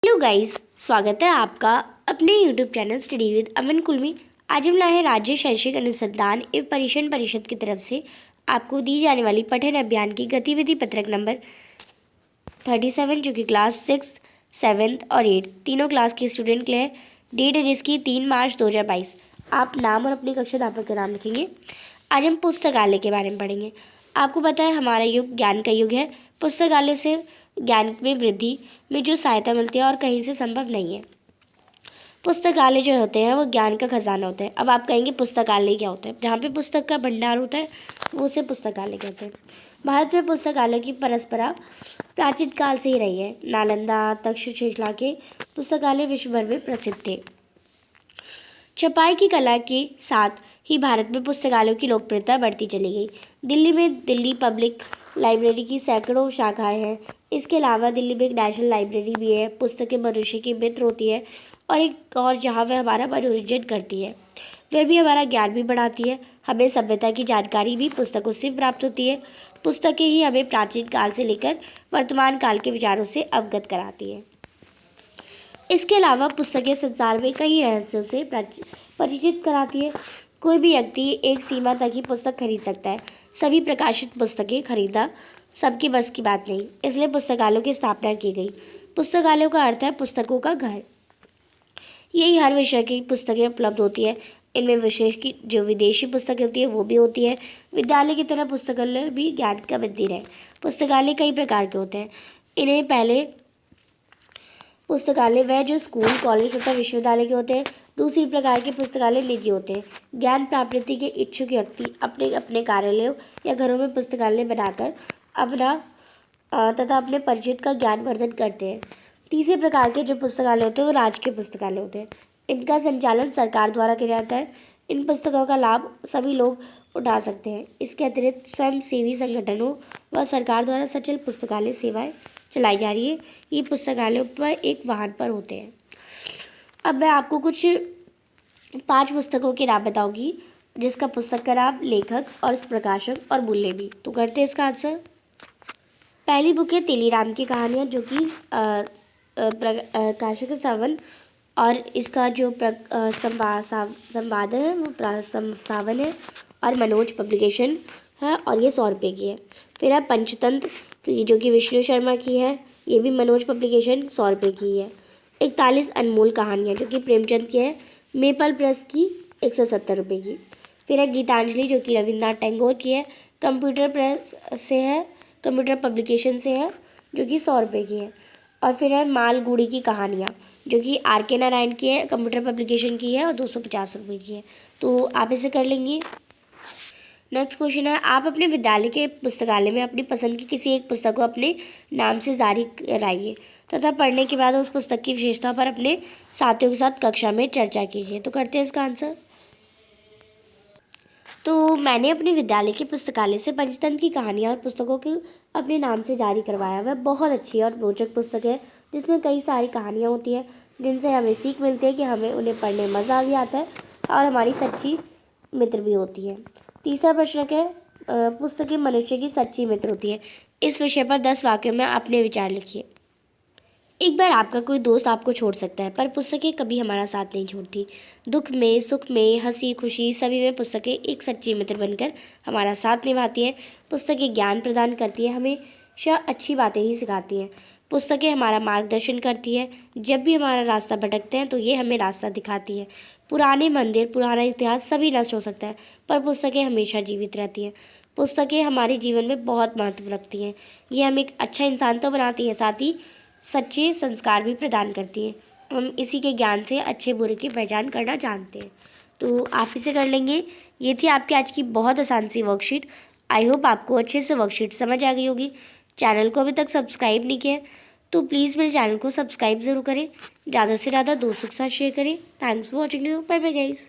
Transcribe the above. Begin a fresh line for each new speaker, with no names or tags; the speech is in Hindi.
हेलो गाइस, स्वागत है आपका अपने यूट्यूब चैनल स्टडी विद अमन कुल में। आज हम लाए हैं राज्य शैक्षिक अनुसंधान एवं परीक्षण परिषद की तरफ से आपको दी जाने वाली पठन अभियान की गतिविधि पत्रक नंबर 37, जो कि क्लास 6, 7 और 8 तीनों क्लास के स्टूडेंट के लिए है। डेट है जिसकी 3 मार्च 2022। आप नाम और अपनी कक्षा अध्यापक का नाम लिखेंगे। आज हम पुस्तकालय के बारे में पढ़ेंगे। आपको पता है हमारा युग ज्ञान का युग है। पुस्तकालय से ज्ञान में वृद्धि में जो सहायता मिलती है और कहीं से संभव नहीं है। पुस्तकालय जो होते हैं वो ज्ञान का खजाना होता है। अब आप कहेंगे पुस्तकालय क्या होता है? जहाँ पे पुस्तक का भंडार होता है वो उसे पुस्तकालय कहते हैं। भारत में पुस्तकालय की परंपरा प्राचीन काल से ही रही है। नालंदा, तक्षशिला के पुस्तकालय विश्व भर में प्रसिद्ध थे। छपाई की कला के साथ ही भारत में पुस्तकालयों की लोकप्रियता बढ़ती चली गई। दिल्ली में दिल्ली पब्लिक लाइब्रेरी की सैकड़ों शाखाएं हैं। इसके अलावा दिल्ली में एक नेशनल लाइब्रेरी भी है। पुस्तकें मनुष्य की मित्र होती है और एक और जहाँ वह हमारा मनोरंजन करती है, वह भी हमारा ज्ञान भी बढ़ाती है। हमें सभ्यता की जानकारी भी पुस्तकों से प्राप्त होती है। पुस्तकें ही हमें प्राचीन काल से लेकर वर्तमान काल के विचारों से अवगत कराती है। इसके अलावा पुस्तकें संसार में कई रहस्यों से परिचित कराती है। कोई भी व्यक्ति एक सीमा तक ही पुस्तक खरीद सकता है। सभी प्रकाशित पुस्तकें खरीदना सबके बस की बात नहीं, इसलिए पुस्तकालयों की स्थापना की गई। पुस्तकालयों का अर्थ है पुस्तकों का घर। यही हर विषय की पुस्तकें उपलब्ध होती है। इनमें विशेष की जो विदेशी पुस्तकें होती है वो भी होती है। विद्यालय की तरह पुस्तकालय भी ज्ञान का मंदिर है। पुस्तकालय कई प्रकार के होते हैं। इन्हें पहले पुस्तकालय वह जो स्कूल, कॉलेज तथा विश्वविद्यालय के होते हैं। दूसरी प्रकार के पुस्तकालय निजी होते हैं। ज्ञान प्राप्ति के इच्छुक व्यक्ति अपने अपने कार्यालयों या घरों में पुस्तकालय बनाकर अपना तथा अपने परिचित का ज्ञानवर्धन करते हैं। तीसरे प्रकार के जो पुस्तकालय होते हैं वो राजकीय पुस्तकालय होते हैं। इनका संचालन सरकार द्वारा किया जाता है। इन पुस्तकों का लाभ सभी लोग उठा सकते हैं। इसके अतिरिक्त स्वयं सेवी संगठनों व सरकार द्वारा सचल पुस्तकालय सेवाएं चलाई जा रही है। ये पुस्तकालयों पर एक वाहन पर होते हैं। अब मैं आपको कुछ 5 पुस्तकों के नाम बताऊंगी, जिसका पुस्तक का नाम, लेखक और प्रकाशक और मूल्य भी। तो करते हैं इसका आंसर। पहली बुक है तेलीराम की कहानियाँ, जो कि प्रकाशक सावन, और इसका जो संपादन है वो सावन है और मनोज पब्लिकेशन है, और ये 100 रुपये की है। फिर है पंचतंत्र, जो कि विष्णु शर्मा की है, ये भी मनोज पब्लिकेशन, 100 रुपये की है। 41 अनमोल कहानियाँ, जो कि प्रेमचंद की है, मेपल प्रेस की, 170 रुपये की। फिर है गीतांजलि, जो कि रविन्द्रनाथ टैगोर की है, कंप्यूटर प्रेस से है, कंप्यूटर पब्लिकेशन से है, जो कि 100 रुपये की है। और फिर है मालगुड़ी की कहानियाँ, जो कि R.K. नारायण की है, कंप्यूटर पब्लिकेशन की है और 250 रुपये की है। तो आप इसे कर लेंगे। नेक्स्ट क्वेश्चन है, आप अपने विद्यालय के पुस्तकालय में अपनी पसंद की किसी एक पुस्तक को अपने नाम से जारी कराइए तथा पढ़ने के बाद उस पुस्तक की विशेषता पर अपने साथियों के साथ कक्षा में चर्चा कीजिए। तो करते हैं इसका आंसर। तो मैंने अपने विद्यालय के पुस्तकालय से पंचतंत्र की कहानियाँ और पुस्तकों को अपने नाम से जारी करवाया। वह बहुत अच्छी और रोचक पुस्तक है, जिसमें कई सारी कहानियाँ होती हैं, जिनसे हमें सीख मिलती है कि हमें उन्हें पढ़ने में मज़ा भी आता है और हमारी सच्ची मित्र भी होती है। तीसरा प्रश्न है, पुस्तकें मनुष्य की सच्ची मित्र होती है। इस विषय पर 10 वाक्यों में अपने विचार लिखिए। एक बार आपका कोई दोस्त आपको छोड़ सकता है, पर पुस्तकें कभी हमारा साथ नहीं छोड़ती। दुख में, सुख में, हंसी खुशी सभी में पुस्तकें एक सच्ची मित्र बनकर हमारा साथ निभाती हैं। पुस्तकें ज्ञान प्रदान करती है, हमेशा अच्छी बातें ही सिखाती हैं। पुस्तकें हमारा मार्गदर्शन करती है। जब भी हमारा रास्ता भटकते हैं तो ये हमें रास्ता दिखाती है। पुराने मंदिर, पुराना इतिहास सभी नष्ट हो सकता है, पर पुस्तकें हमेशा जीवित रहती हैं। पुस्तकें हमारे जीवन में बहुत महत्व रखती हैं। ये हमें एक अच्छा इंसान तो बनाती है, साथ ही सच्चे संस्कार भी प्रदान करती है। हम इसी के ज्ञान से अच्छे बुरे की पहचान करना जानते हैं। तो आप इसे कर लेंगे। ये थी आपकी आज की बहुत आसान सी वर्कशीट। आई होप आपको अच्छे से वर्कशीट समझ आ गई होगी। चैनल को अभी तक सब्सक्राइब नहीं किया है तो प्लीज़ मेरे चैनल को सब्सक्राइब ज़रूर करें। ज़्यादा से ज़्यादा दोस्तों के साथ शेयर करें। Thanks for watching. Bye bye guys.